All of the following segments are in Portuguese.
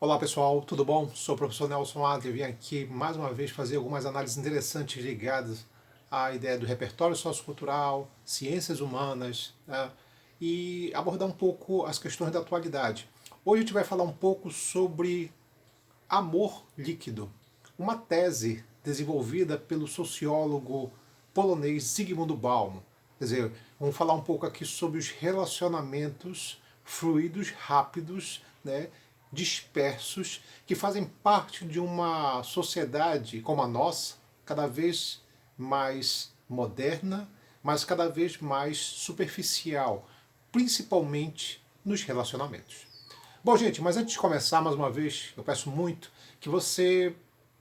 Olá pessoal, tudo bom? Sou o professor Nelson Adler e vim aqui mais uma vez fazer algumas análises interessantes ligadas à ideia do repertório sociocultural, ciências humanas, né? E abordar um pouco as questões da atualidade. Hoje a gente vai falar um pouco sobre amor líquido, uma tese desenvolvida pelo sociólogo polonês Zygmunt Bauman. Quer dizer, vamos falar um pouco aqui sobre os relacionamentos fluidos, rápidos, né, dispersos, que fazem parte de uma sociedade como a nossa, cada vez mais moderna, mas cada vez mais superficial, principalmente nos relacionamentos. Bom, gente, mas antes de começar, mais uma vez, eu peço muito que você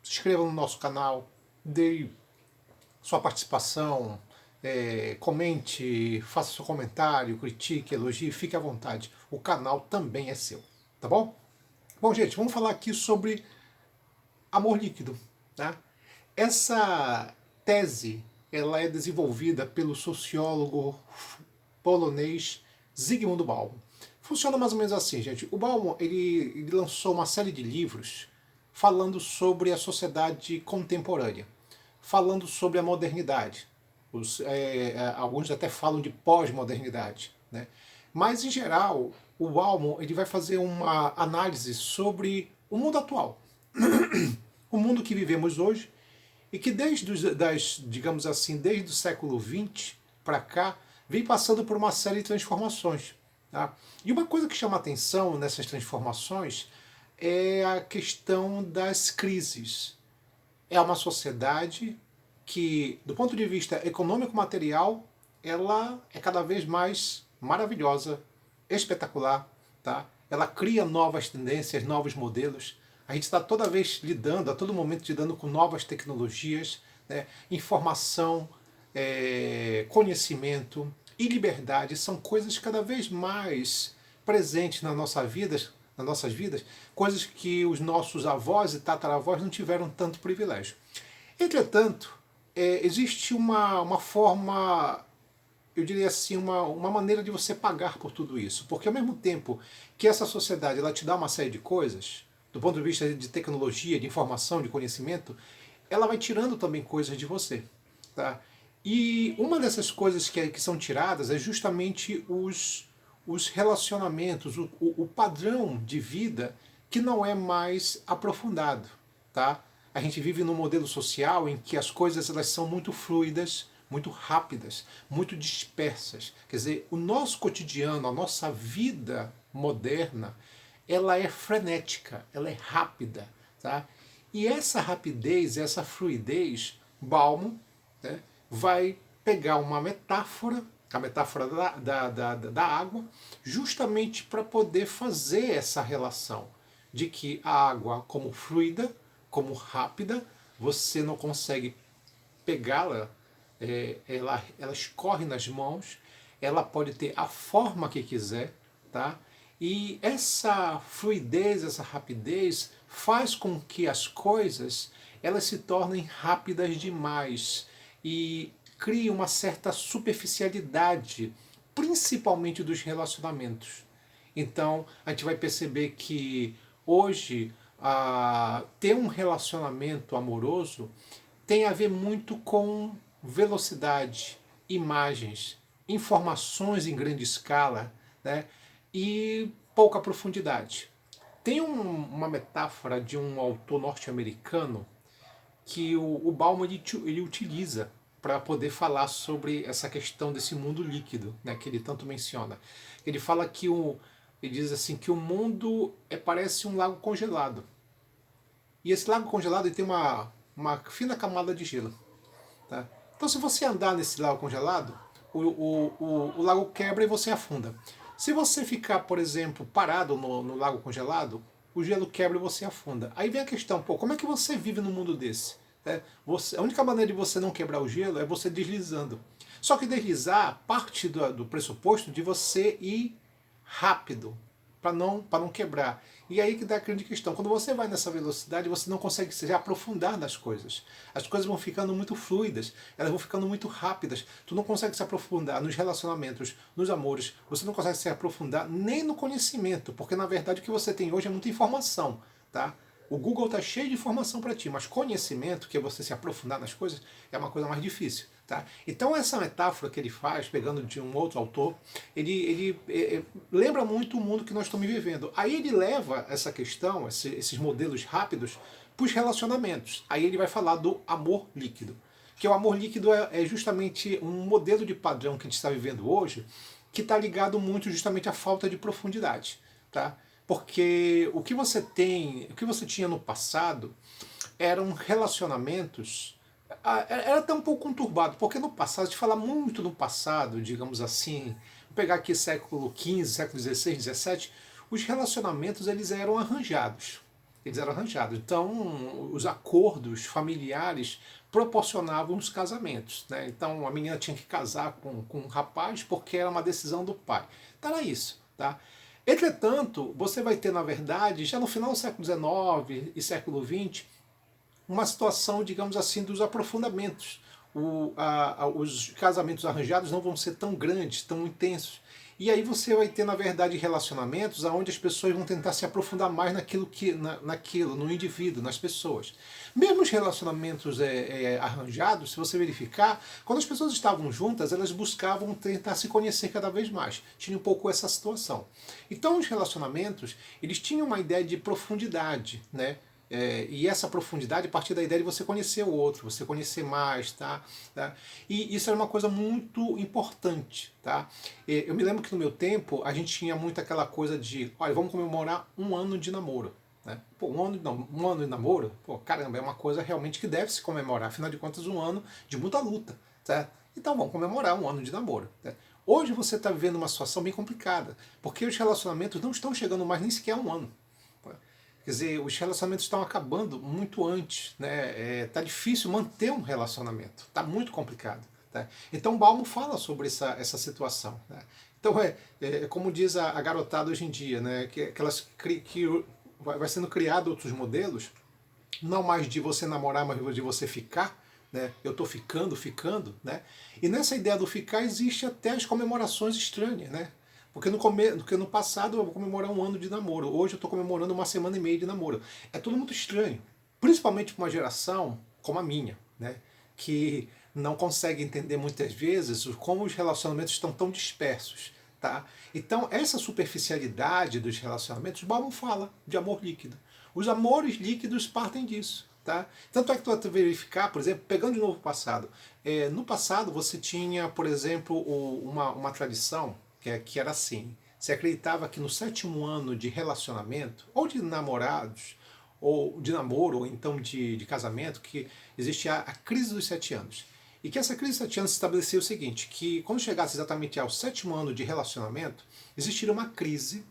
se inscreva no nosso canal, dê sua participação, comente, faça seu comentário, critique, elogie, fique à vontade. O canal também é seu, tá bom? Bom, gente, vamos falar aqui sobre amor líquido, né? Essa tese ela é desenvolvida pelo sociólogo polonês Zygmunt Bauman. Funciona mais ou menos assim, gente. O Bauman ele lançou uma série de livros falando sobre a sociedade contemporânea, falando sobre a modernidade. Alguns até falam de pós-modernidade, né? Mas, em geral, o Bauman ele vai fazer uma análise sobre o mundo atual, o mundo que vivemos hoje e que digamos assim, desde o século XX para cá, vem passando por uma série de transformações. Tá? E uma coisa que chama atenção nessas transformações é a questão das crises. É uma sociedade que, do ponto de vista econômico-material, ela é cada vez mais maravilhosa, espetacular, tá? Ela cria novas tendências, novos modelos. A gente está toda vez lidando, a todo momento lidando com novas tecnologias, né? Informação, conhecimento e liberdade são coisas cada vez mais presentes nas nossas vidas, coisas que os nossos avós e tataravós não tiveram tanto privilégio. Entretanto, existe uma forma, eu diria assim, uma maneira de você pagar por tudo isso. Porque ao mesmo tempo que essa sociedade ela te dá uma série de coisas, do ponto de vista de tecnologia, de informação, de conhecimento, ela vai tirando também coisas de você. Tá? E uma dessas coisas que são tiradas é justamente os relacionamentos, o padrão de vida que não é mais aprofundado. Tá? A gente vive num modelo social em que as coisas elas são muito fluidas, muito rápidas, muito dispersas. Quer dizer, o nosso cotidiano, a nossa vida moderna, ela é frenética, ela é rápida. Tá? E essa rapidez, essa fluidez, Bauman, né, vai pegar uma metáfora, a metáfora da água, justamente para poder fazer essa relação de que a água, como fluida, como rápida, você não consegue pegá-la, ela escorre nas mãos, ela pode ter a forma que quiser, tá? E essa fluidez, essa rapidez faz com que as coisas elas se tornem rápidas demais e cria uma certa superficialidade, principalmente dos relacionamentos. Então a gente vai perceber que hoje ter um relacionamento amoroso tem a ver muito com velocidade, imagens, informações em grande escala, né? E pouca profundidade. Tem uma metáfora de um autor norte-americano que o Bauman ele utiliza para poder falar sobre essa questão desse mundo líquido, né, que ele tanto menciona. Ele fala que ele diz assim que o mundo parece um lago congelado. E esse lago congelado ele tem uma fina camada de gelo. Tá? Então se você andar nesse lago congelado, o lago quebra e você afunda. Se você ficar, por exemplo, parado no lago congelado, o gelo quebra e você afunda. Aí vem a questão, pô, como é que você vive num mundo desse? A única maneira de você não quebrar o gelo é você deslizando. Só que deslizar parte do pressuposto de você ir rápido, para não quebrar. E aí que dá a grande questão. Quando você vai nessa velocidade, você não consegue se aprofundar nas coisas. As coisas vão ficando muito fluidas, elas vão ficando muito rápidas. Tu não consegue se aprofundar nos relacionamentos, nos amores, você não consegue se aprofundar nem no conhecimento, porque na verdade o que você tem hoje é muita informação. tá? O Google está cheio de informação para ti, mas conhecimento, que é você se aprofundar nas coisas, é uma coisa mais difícil. Tá? Então essa metáfora que ele faz, pegando de um outro autor, ele lembra muito o mundo que nós estamos vivendo. Aí ele leva essa questão, esses modelos rápidos, para os relacionamentos. Aí ele vai falar do amor líquido. Que o amor líquido é justamente um modelo de padrão que a gente está vivendo hoje, que está ligado muito justamente à falta de profundidade. Tá? Porque o que você tem, o que você tinha no passado eram relacionamentos. Era até um pouco conturbado, porque no passado, de falar muito no passado, digamos assim, vou pegar aqui século XV, século XVI, XVII, os relacionamentos eles eram arranjados. Eles eram arranjados. Então, os acordos familiares proporcionavam os casamentos. Né? Então, a menina tinha que casar com um rapaz porque era uma decisão do pai. Então, era isso. Tá? Entretanto, você vai ter, na verdade, já no final do século XIX e século XX, uma situação, digamos assim, dos aprofundamentos. Os casamentos arranjados não vão ser tão grandes, tão intensos. E aí você vai ter, na verdade, relacionamentos onde as pessoas vão tentar se aprofundar mais naquilo, no indivíduo, nas pessoas. Mesmo os relacionamentos arranjados, se você verificar, quando as pessoas estavam juntas, elas buscavam tentar se conhecer cada vez mais. Tinha um pouco essa situação. Então os relacionamentos, eles tinham uma ideia de profundidade, né? E essa profundidade a partir da ideia de você conhecer o outro, você conhecer mais, tá? E isso era uma coisa muito importante, tá? Eu me lembro que no meu tempo a gente tinha muito aquela coisa de, olha, vamos comemorar um ano de namoro. Né? Pô, um ano de namoro, pô, caramba, é uma coisa realmente que deve se comemorar, afinal de contas um ano de muita luta, certo? Então vamos comemorar um ano de namoro. Né? Hoje você está vivendo uma situação bem complicada, porque os relacionamentos não estão chegando mais nem sequer a um ano. Quer dizer, os relacionamentos estão acabando muito antes, né? Tá difícil manter um relacionamento, tá muito complicado. Tá? Então Balmo fala sobre essa situação. Né? Então como diz a garotada hoje em dia, né? Que vai sendo criado outros modelos, não mais de você namorar, mas de você ficar. Né? Eu estou ficando, né? E nessa ideia do ficar existe até as comemorações estranhas, né? Porque no passado eu vou comemorar um ano de namoro, hoje eu estou comemorando uma semana e meia de namoro. É tudo muito estranho, principalmente para uma geração como a minha, né? Que não consegue entender muitas vezes como os relacionamentos estão tão dispersos. Tá? Então, essa superficialidade dos relacionamentos, Bauman fala de amor líquido. Os amores líquidos partem disso. Tá? Tanto é que tu vai verificar, por exemplo, pegando de novo o passado. No passado você tinha, por exemplo, uma tradição que era assim. Você acreditava que no sétimo ano de relacionamento, ou de namorados, ou de namoro, ou então de casamento, que existia a crise dos 7 anos. E que essa crise dos 7 anos estabelecia o seguinte, que quando chegasse exatamente ao sétimo ano de relacionamento, existiria uma crise,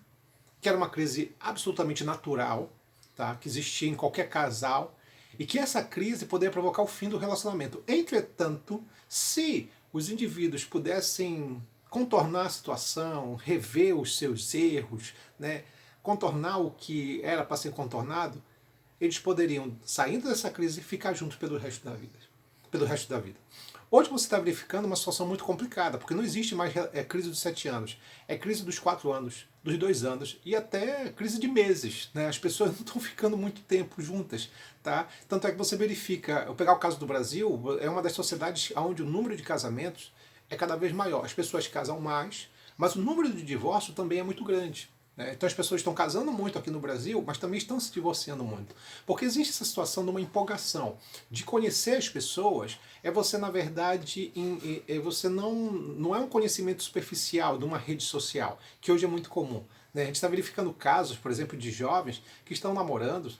que era uma crise absolutamente natural, tá? Que existia em qualquer casal, e que essa crise poderia provocar o fim do relacionamento. Entretanto, se os indivíduos pudessem contornar a situação, rever os seus erros, né, contornar o que era para ser contornado, eles poderiam, saindo dessa crise, ficar juntos pelo resto da vida. Pelo resto da vida. Hoje você está verificando uma situação muito complicada, porque não existe mais crise dos 7 anos. É crise dos 4 anos, dos 2 anos e até crise de meses. Né? As pessoas não estão ficando muito tempo juntas. Tá? Tanto é que você verifica, eu pegar o caso do Brasil, é uma das sociedades onde o número de casamentos é cada vez maior. As pessoas casam mais, mas o número de divórcio também é muito grande. Então as pessoas estão casando muito aqui no Brasil, mas também estão se divorciando muito. Porque existe essa situação de uma empolgação. De conhecer as pessoas, você na verdade, você não é um conhecimento superficial de uma rede social, que hoje é muito comum. A gente está verificando casos, por exemplo, de jovens que estão namorando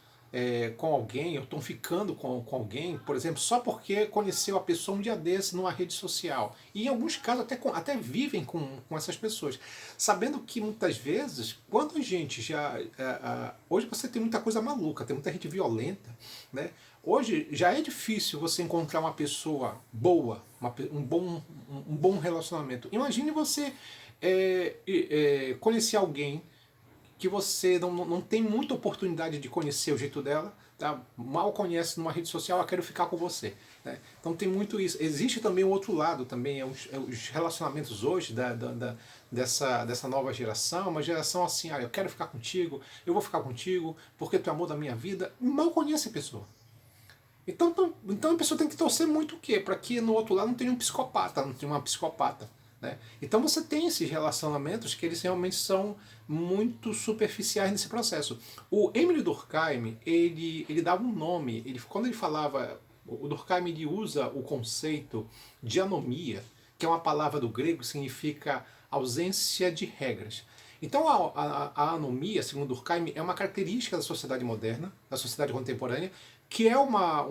com alguém, ou estão ficando com alguém, por exemplo, só porque conheceu a pessoa um dia desse numa rede social. E em alguns casos até vivem com essas pessoas. Sabendo que muitas vezes, quando a gente já... hoje você tem muita coisa maluca, tem muita gente violenta, né? Hoje já é difícil você encontrar uma pessoa boa, um bom relacionamento. Imagine você conhecer alguém que você não tem muita oportunidade de conhecer o jeito dela, tá? Mal conhece numa rede social, eu quero ficar com você. Né? Então tem muito isso. Existe também o outro lado, também os relacionamentos hoje dessa nova geração, uma geração assim, eu quero ficar contigo, eu vou ficar contigo, porque tu é o amor da minha vida, mal conhece a pessoa. Então a pessoa tem que torcer muito o quê? Para que no outro lado não tenha um psicopata, não tenha uma psicopata. Né? Então você tem esses relacionamentos que eles realmente são muito superficiais nesse processo. O Emile Durkheim, ele dava um nome, quando ele falava, o Durkheim ele usa o conceito de anomia, que é uma palavra do grego que significa ausência de regras. Então a anomia, segundo Durkheim, é uma característica da sociedade moderna, da sociedade contemporânea, que é uma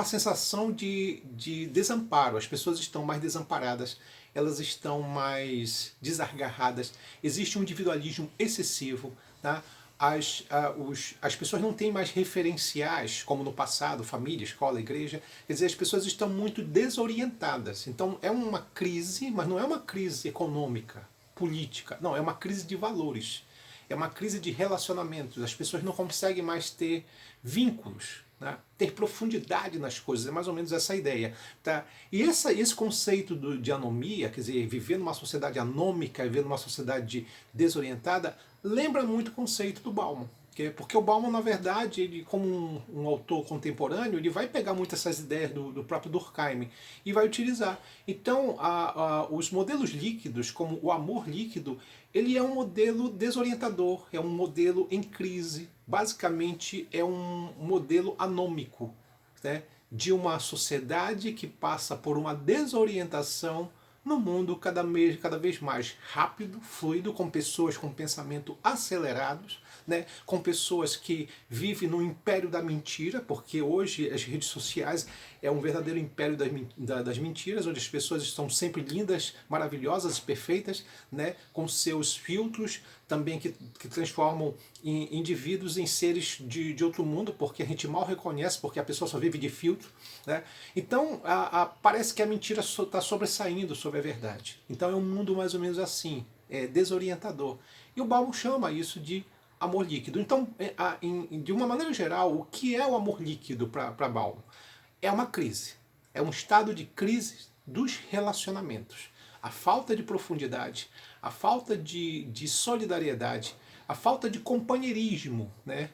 sensação de desamparo. As pessoas estão mais desamparadas, elas estão mais desargarradas, existe um individualismo excessivo, tá? As pessoas não têm mais referenciais, como no passado, família, escola, igreja, quer dizer, as pessoas estão muito desorientadas. Então é uma crise, mas não é uma crise econômica, política, não, é uma crise de valores. É uma crise de relacionamentos. As pessoas não conseguem mais ter vínculos, né? Ter profundidade nas coisas. É mais ou menos essa a ideia. Tá? E esse conceito de anomia, quer dizer, viver numa sociedade anômica, viver numa sociedade desorientada, lembra muito o conceito do Bauman. Porque o Bauman, na verdade, ele, como um autor contemporâneo, ele vai pegar muito essas ideias do próprio Durkheim e vai utilizar. Então, os modelos líquidos, como o amor líquido, ele é um modelo desorientador, é um modelo em crise. Basicamente, é um modelo anômico, né, de uma sociedade que passa por uma desorientação no mundo cada vez mais rápido, fluido, com pessoas com pensamento acelerados, né, com pessoas que vivem no império da mentira, porque hoje as redes sociais é um verdadeiro império das mentiras, onde as pessoas estão sempre lindas, maravilhosas, perfeitas, né, com seus filtros também que transformam indivíduos em seres de outro mundo, porque a gente mal reconhece, porque a pessoa só vive de filtro. Né? Então parece que a mentira está sobressaindo sobre a verdade. Então é um mundo mais ou menos assim, desorientador. E o Bauman chama isso de amor líquido. Então, de uma maneira geral, o que é o amor líquido para Bauman? É uma crise. É um estado de crise dos relacionamentos. A falta de profundidade, a falta de solidariedade, a falta de companheirismo, né?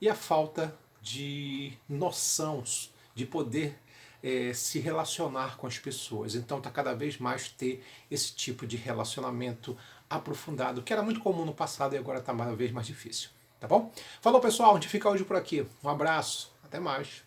E a falta de noção, de poder se relacionar com as pessoas. Então está cada vez mais ter esse tipo de relacionamento aprofundado, que era muito comum no passado e agora está cada vez mais difícil. Tá bom? Falou, pessoal, a gente fica hoje por aqui. Um abraço, até mais.